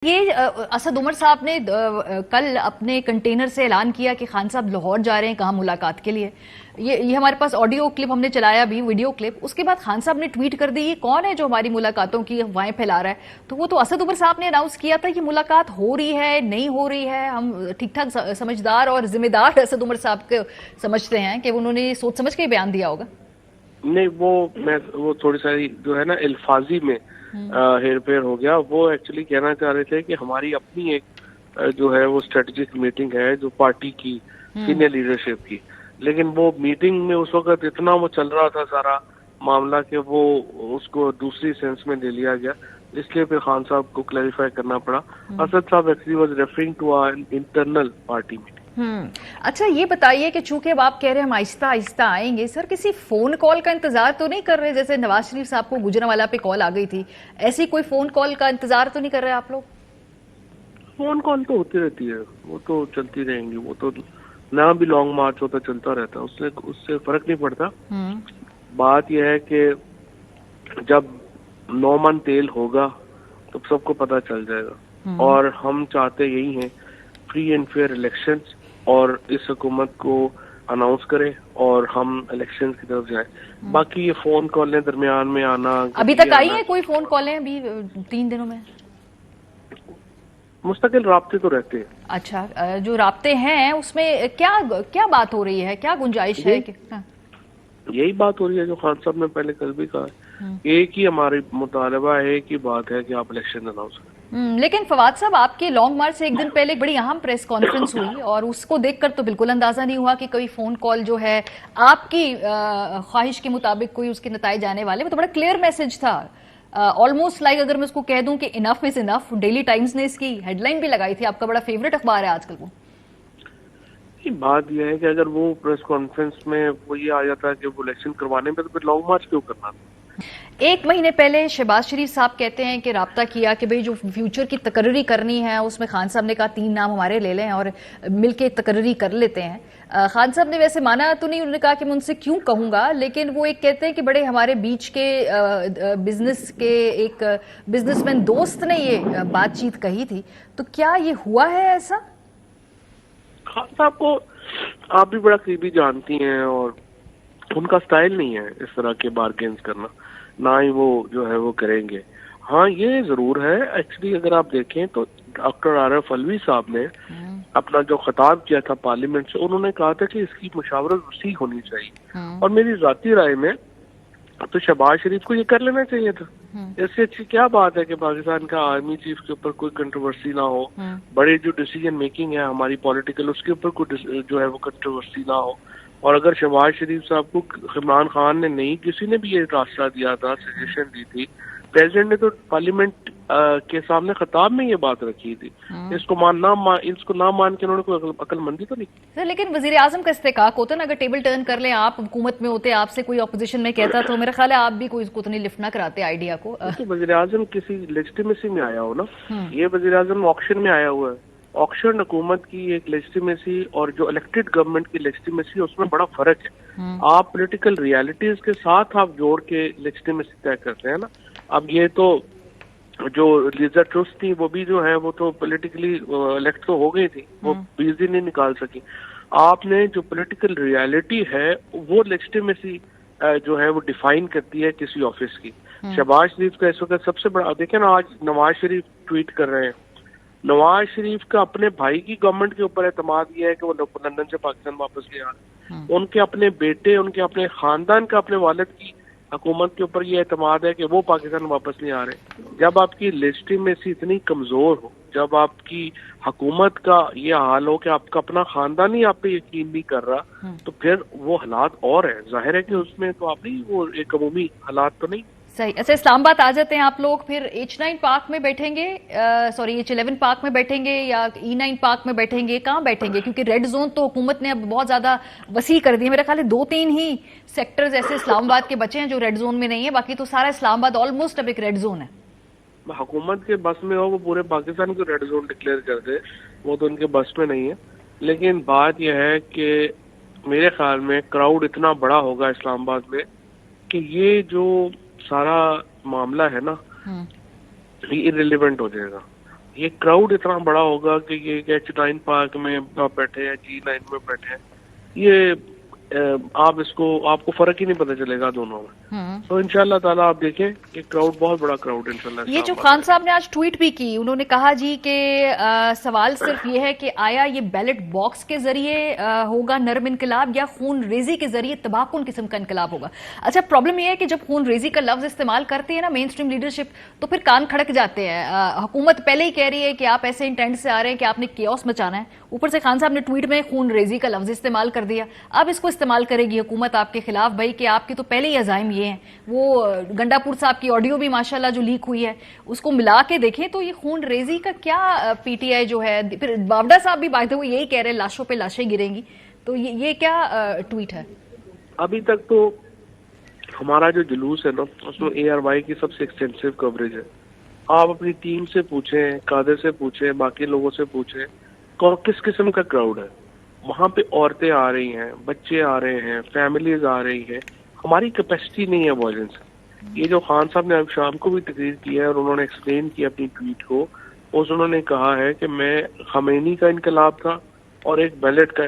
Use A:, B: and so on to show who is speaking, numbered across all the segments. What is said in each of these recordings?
A: یہ اسد عمر صاحب نے کل اپنے کنٹینر سے اعلان کیا کہ خان صاحب لاہور جا رہے ہیں کہاں ملاقات کے لیے. یہ ہمارے پاس آڈیو کلپ ہم نے چلایا بھی, ویڈیو کلپ. اس کے بعد خان صاحب نے ٹویٹ کر دی یہ کون ہے جو ہماری ملاقاتوں کی افواہیں پھیلا رہا ہے. تو وہ تو اسد عمر صاحب نے اناؤنس کیا تھا کہ ملاقات ہو رہی ہے نہیں ہو رہی ہے. ہم ٹھیک ٹھاک سمجھدار اور ذمہ دار اسد عمر صاحب کو سمجھتے ہیں کہ انہوں نے سوچ سمجھ کے بیان دیا ہوگا.
B: نہیں وہ تھوڑی ساری جو ہے نا الفاظی میں ہیر پھیر ہو گیا. وہ ایکچولی کہنا چاہ رہے تھے کہ ہماری اپنی ایک جو ہے وہ اسٹریٹجک میٹنگ ہے جو پارٹی کی سینئر لیڈرشپ کی, لیکن وہ میٹنگ میں اس وقت اتنا وہ چل رہا تھا سارا معاملہ کہ وہ اس کو دوسری سینس میں لے لیا گیا, اس لیے پھر خان صاحب کو کلیریفائی کرنا پڑا. اسد صاحب actually was referring to internal party meeting.
A: اچھا یہ بتائیے کہ چونکہ اب آپ کہہ رہے ہیں ہم آہستہ آہستہ آئیں گے, سر کسی فون کال کا انتظار تو نہیں کر رہے جیسے نواز شریف صاحب کو گجرانوالہ پہ کال آ گئی تھی, ایسی کوئی فون کال کا انتظار تو نہیں کر رہے آپ لوگ؟
B: فون کال تو ہوتی رہتی ہے, وہ تو چلتی رہیں گی, وہ تو نہ بھی لانگ مارچ ہوتا چلتا رہتا, اس سے فرق نہیں پڑتا. بات یہ ہے کہ جب 9 من تیل ہوگا تو سب کو پتہ چل جائے گا, اور ہم چاہتے یہی ہیں فری اینڈ فیئر الیکشنز, اور اس حکومت کو اناؤنس کریں اور ہم الیکشن کی طرف جائیں. باقی یہ فون کالیں درمیان میں آنا,
A: ابھی تک آئی ہیں کوئی فون کالیں ابھی 3 دنوں میں؟
B: مستقل رابطے تو رہتے ہیں.
A: اچھا, جو رابطے ہیں اس میں کیا بات ہو رہی ہے, کیا گنجائش ہے؟
B: یہی بات ہو رہی ہے جو خان صاحب نے پہلے کل بھی کہا ہے, ایک ہی ہماری مطالبہ ہے, ایک ہی بات ہے کہ آپ الیکشن اناؤنس کریں.
A: لیکن فواد صاحب آپ کے لانگ مارچ سے ایک دن پہلے ایک بڑی اہم پریس کانفرنس ہوئی اور اس کو دیکھ کر تو بالکل اندازہ نہیں ہوا کہ کوئی فون کال جو ہے آپ کی خواہش کے مطابق کوئی اس کے نتائج آنے والے. وہ تو بڑا کلیئر میسج تھا, آلموسٹ لائک اگر میں اس کو کہہ دوں کہ انف از انف. ڈیلی ٹائمز نے اس کی ہیڈ لائن بھی لگائی تھی, آپ کا بڑا فیوریٹ اخبار ہے آج کل. وہ
B: بات یہ ہے کہ اگر وہ پریس کانفرنس میں وہ یہ آ جاتا ہے کہ وہ الیکشن کروانے میں تو پھر لانگ مارچ کیوں کرنا تھا؟
A: 1 مہینے پہلے شہباز شریف صاحب کہتے ہیں کہ رابطہ کیا کہ بھئی جو فیوچر کی تقرری کرنی ہے اس میں خان صاحب نے کہا 3 نام ہمارے لے لیں اور مل کے تقرری کر لیتے ہیں. خان صاحب نے ویسے مانا تو نہیں, انہوں نے کہا کہ میں ان سے کیوں کہوں گا, لیکن وہ ایک کہتے ہیں کہ بڑے ہمارے بیچ کے بزنس کے ایک بزنس مین دوست نے یہ بات چیت کہی تھی. تو کیا یہ ہوا ہے ایسا؟
B: خان صاحب کو آپ بھی بڑا قریبی جانتی ہیں اور ان کا سٹائل نہیں ہے اس طرح کے بارگینز کرنا, نہ ہی وہ جو ہے وہ کریں گے. ہاں یہ ضرور ہے ایکچولی اگر آپ دیکھیں تو ڈاکٹر عارف علوی صاحب نے اپنا جو خطاب کیا تھا پارلیمنٹ سے, انہوں نے کہا تھا کہ اس کی مشاورت وسیع ہونی چاہیے, اور میری ذاتی رائے میں تو شہباز شریف کو یہ کر لینا چاہیے تھا. اس سے اچھی کیا بات ہے کہ پاکستان کا آرمی چیف کے اوپر کوئی کنٹروورسی نہ ہو, بڑے جو ڈیسیجن میکنگ ہے ہماری پولیٹیکل اس کے اوپر کوئی جو ہے وہ کنٹروورسی نہ ہو. اور اگر شہباز شریف صاحب کو عمران خان نے نہیں, کسی نے بھی یہ راستہ دیا تھا, سجیشن دی تھی, پریزیڈنٹ نے تو پارلیمنٹ کے سامنے خطاب میں یہ بات رکھی تھی. اس کو نہ مان کے انہوں نے کوئی عقل مندی تو نہیں کی.
A: لیکن وزیر اعظم کا استحقاق ہوتا نا, اگر ٹیبل ٹرن کر لیں, آپ حکومت میں ہوتے, آپ سے کوئی اپوزیشن میں کہتا تو میرا خیال ہے آپ بھی کوئی اس کو اتنی لفٹ نہ کراتے آئیڈیا کو.
B: وزیر اعظم کسی لیجٹیمیسی میں آیا ہو نا, یہ وزیر اعظم آکشن میں آیا ہوا ہے. آکشن حکومت کی ایک لیجٹیمیسی اور جو الیکٹڈ گورنمنٹ کی لیجٹیمیسی, اس میں بڑا فرق ہے. آپ پولیٹیکل ریالٹیز کے ساتھ آپ جوڑ کے لیجٹیمیسی طے کرتے ہیں نا. اب یہ تو جو لیزر ٹروس تھی وہ بھی جو ہے وہ تو پولیٹیکلی الیکٹ تو ہو گئی تھی, وہ بیزی نہیں نکال سکی. آپ نے جو پولیٹیکل ریالٹی ہے وہ لیجٹیمیسی جو ہے وہ ڈیفائن کرتی ہے کسی آفس کی. شہباز شریف کا اس وقت سب سے بڑا دیکھیں نا, آج نواز شریف ٹویٹ کر رہے ہیں. نواز شریف کا اپنے بھائی کی گورنمنٹ کے اوپر اعتماد یہ ہے کہ وہ لندن سے پاکستان واپس لے آ رہے ہیں. ان کے اپنے بیٹے, ان کے اپنے خاندان کا, اپنے والد کی حکومت کے اوپر یہ اعتماد ہے کہ وہ پاکستان واپس نہیں آ رہے. جب آپ کی لیجٹیمیسی اتنی کمزور ہو, جب آپ کی حکومت کا یہ حال ہو کہ آپ کا اپنا خاندان ہی آپ پہ یقین نہیں کر رہا, تو پھر وہ حالات اور ہیں. ظاہر ہے کہ اس میں تو آپ نہیں, وہ ایک عمومی حالات تو نہیں.
A: صحیح. اچھا, اسلام آباد آ جاتے ہیں آپ لوگ, پھر H9 پارک میں بیٹھیں گے, سوری H11 پارک میں بیٹھیں گے یا E9 پارک میں بیٹھیں گے, کہاں بیٹھیں گے؟ کیونکہ ریڈ زون تو حکومت نے اب بہت زیادہ وسیع کر دی ہے. میرا خیال ہے 2-3 ہی سیکٹرز ایسے اسلام آباد کے بچے ہیں جو ریڈ زون میں نہیں ہیں, باقی تو سارا اسلام آباد آلموسٹ اب ایک ریڈ زون ہے.
B: حکومت کے بس میں ہو وہ پورے پاکستان کو ریڈ زون ڈکلیئر کر دے, وہ تو ان کے بس میں نہیں ہے. لیکن بات یہ ہے کہ میرے خیال میں کراؤڈ اتنا بڑا ہوگا اسلام آباد میں کہ یہ جو سارا معاملہ ہے نا, یہ irrelevant ہو جائے گا. یہ کراؤڈ اتنا بڑا ہوگا کہ یہ H9 پارک میں بیٹھے ہیں, G9 میں بیٹھے ہیں, یہ آپ کو فرق ہی نہیں پتہ چلے گا دونوں میں. تو انشاءاللہ تعالیٰ آپ دیکھیں کہ کراؤڈ بہت بڑا کراؤڈ انشاءاللہ.
A: یہ جو خان صاحب نے آج ٹویٹ بھی کی, انہوں نے کہا جی کہ سوال صرف یہ ہے کہ آیا یہ بیلٹ باکس کے ذریعے ہوگا نرم انقلاب یا خون ریزی کے ذریعے تباکن قسم کا انقلاب ہوگا. اچھا پرابلم یہ ہے کہ جب خون ریزی کا لفظ استعمال کرتی ہے نا مین اسٹریم لیڈرشپ, تو پھر کان کھڑک جاتے ہیں. حکومت پہلے ہی کہہ رہی ہے کہ آپ ایسے انٹینٹ سے آ رہے ہیں کہ آپ نے کیوس مچانا ہے, اوپر سے خان صاحب نے ٹویٹ میں خون ریزی کا لفظ استعمال کر دیا. اب اس کو استعمال کرے گی حکومت آپ کے خلاف بھائی کہ آپ کی تو پہلے ہی عزائم یہ ہیں. وہ گنڈا پور صاحب کی آڈیو بھی ماشاءاللہ جو لیک ہوئی ہے اس کو ملا کے دیکھیں تو یہ خون ریزی کا کیا پی ٹی آئی جو ہے, پھر باوڈا صاحب بھی بات ہوئی یہی کہہ رہے ہیں لاشوں پہ لاشیں گریں گی. تو یہ کیا ٹویٹ ہے؟
B: ابھی تک تو ہمارا جو جلوس ہے نا اس میں ARY کی سب سے ایکسٹینسو کوریج ہے. آپ اپنی ٹیم سے پوچھیں, قادر سے پوچھیں, باقی لوگوں سے پوچھیں کس قسم کا کراؤڈ ہے وہاں پہ. عورتیں آ رہی ہیں, بچے آ رہے ہیں, فیملیز آ رہی ہیں. ہماری کیپیسٹی نہیں ہے وائلنس. یہ جو خان صاحب نے اب شام کو بھی تقریر کی ہے اور انہوں نے ایکسپلین کیا اپنی ٹویٹ کو, انہوں نے کہا ہے کہ میں خمینی کا انقلاب تھا اور ایک بیلٹ کا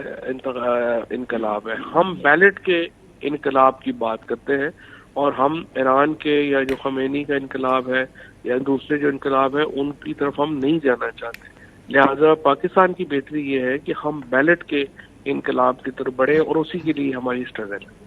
B: انقلاب ہے. ہم بیلٹ کے انقلاب کی بات کرتے ہیں اور ہم ایران کے یا جو خمینی کا انقلاب ہے یا دوسرے جو انقلاب ہے ان کی طرف ہم نہیں جانا چاہتے. لہٰذا پاکستان کی بہتری یہ ہے کہ ہم بیلٹ کے انقلاب کی طرف بڑھیں اور اسی کے لیے ہماری اسٹرگل ہے.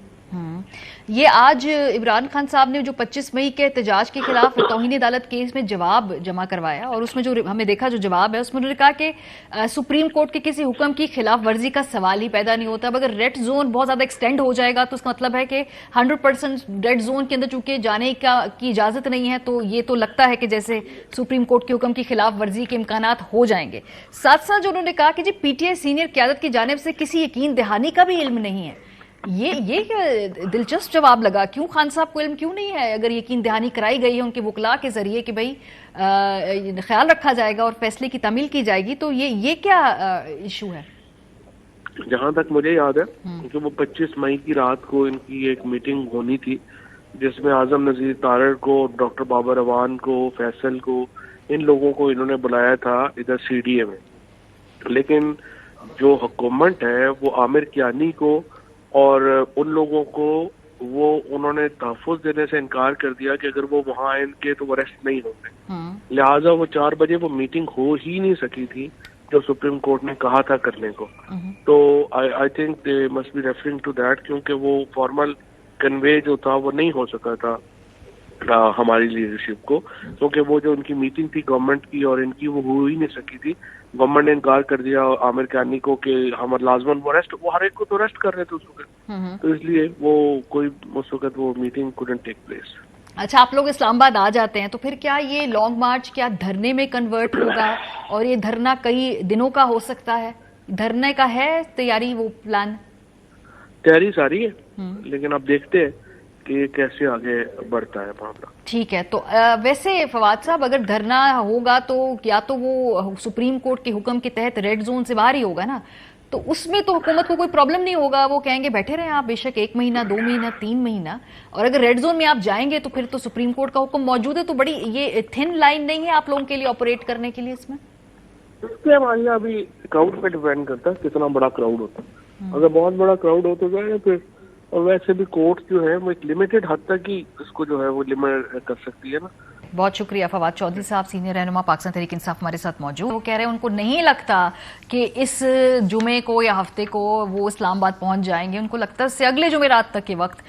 A: یہ آج عمران خان صاحب نے جو 25 مئی کے احتجاج کے خلاف توہین عدالت کیس میں جواب جمع کروایا اور اس میں جو ہم نے دیکھا جو جواب ہے اس میں انہوں نے کہا کہ سپریم کورٹ کے کسی حکم کی خلاف ورزی کا سوال ہی پیدا نہیں ہوتا. اب اگر ریڈ زون بہت زیادہ ایکسٹینڈ ہو جائے گا تو اس کا مطلب ہے کہ 100% ریڈ زون کے اندر چونکہ جانے کی اجازت نہیں ہے, تو یہ تو لگتا ہے کہ جیسے سپریم کورٹ کے حکم کی خلاف ورزی کے امکانات ہو جائیں گے. ساتھ ساتھ جو انہوں نے کہا کہ جی پی ٹی آئی سینئر قیادت کی جانب سے کسی یقین دہانی کا بھی علم نہیں ہے. یہ دلچسپ جواب لگا. کیوں خان صاحب کو علم کیوں نہیں ہے اگر یقین دہانی کرائی گئی ہے ان کے وکلاء کے ذریعے کہ بھائی خیال رکھا جائے گا اور فیصلے کی تعمیل کی جائے گی, تو یہ کیا ایشو ہے؟
B: جہاں تک مجھے یاد ہے کہ وہ 25 مئی کی رات کو ان کی ایک میٹنگ ہونی تھی جس میں اعظم نذیر تارڑ کو, ڈاکٹر بابر اعوان کو, فیصل کو, ان لوگوں کو انہوں نے بلایا تھا ادھر CDA میں. لیکن جو حکومت ہے وہ عامر کیانی کو اور ان لوگوں کو انہوں نے تحفظ دینے سے انکار کر دیا کہ اگر وہ وہاں آئیں گے تو وہ ریسٹ نہیں ہوں گے. لہٰذا وہ 4 بجے وہ میٹنگ ہو ہی نہیں سکی تھی جو سپریم کورٹ نے کہا تھا کرنے کو. تو I think they must be referring to that, کیونکہ وہ فارمل کنوے جو تھا وہ نہیں ہو سکا تھا ہماری لیڈرشپ کو, کیونکہ وہ جو ان کی میٹنگ تھی گورنمنٹ کی اور ان کی وہ ہو ہی نہیں سکی تھی. گورنمنٹ نے انکار کر دیا عامر کیانی کو کہ ہم لازماً وہ ہر ایک کو تو ریسٹ کر رہے تھے اس وقت, تو اس لیے وہ کوئی اس وقت وہ میٹنگ couldn't take place.
A: اچھا آپ لوگ اسلام آباد آ جاتے ہیں تو پھر کیا یہ لانگ مارچ کیا دھرنے میں کنورٹ ہوگا اور یہ دھرنا کئی دنوں کا ہو سکتا ہے؟ دھرنے کا ہے تیاری, وہ پلان
B: تیاری ساری ہے لیکن اب دیکھتے ہیں کہ کیسے آگے بڑھتا ہے معاملہ.
A: ٹھیک ہے. تو ویسے فواد صاحب اگر دھرنا ہوگا تو یا تو وہ سپریم کورٹ کے حکم کے تحت ریڈ زون سے باہر ہی ہوگا نا, تو اس میں تو حکومت کو کوئی پرابلم نہیں ہوگا. وہ کہیں گے بیٹھے رہیں آپ بے شک 1 مہینہ 2 مہینہ 3 مہینہ, اور اگر ریڈ زون میں آپ جائیں گے تو پھر تو سپریم کورٹ کا حکم موجود ہے. تو بڑی یہ تھن لائن نہیں ہے آپ لوگوں کے لیے آپریٹ کرنے کے لیے اس میں؟
B: اس کے ہمارے ابھی کراؤڈ پہ ڈیپینڈ کرتا ہے کتنا بڑا کراؤڈ ہوتا ہے. اگر بہت بڑا کراؤڈ ہو تو جائے پھر, اور ویسے بھی کورٹ جو ہے وہ ایک لمیٹڈ حد تک ہی اس کو جو ہے وہ لمٹ کر سکتی ہے نا.
A: بہت شکریہ فواد چودھری صاحب, سینئر رہنما پاکستان تحریک انصاف ہمارے ساتھ موجود. وہ کہہ رہے ہیں ان کو نہیں لگتا کہ اس جمعے کو یا ہفتے کو وہ اسلام آباد پہنچ جائیں گے, ان کو لگتا ہے اس سے اگلے جمعرات تک کے وقت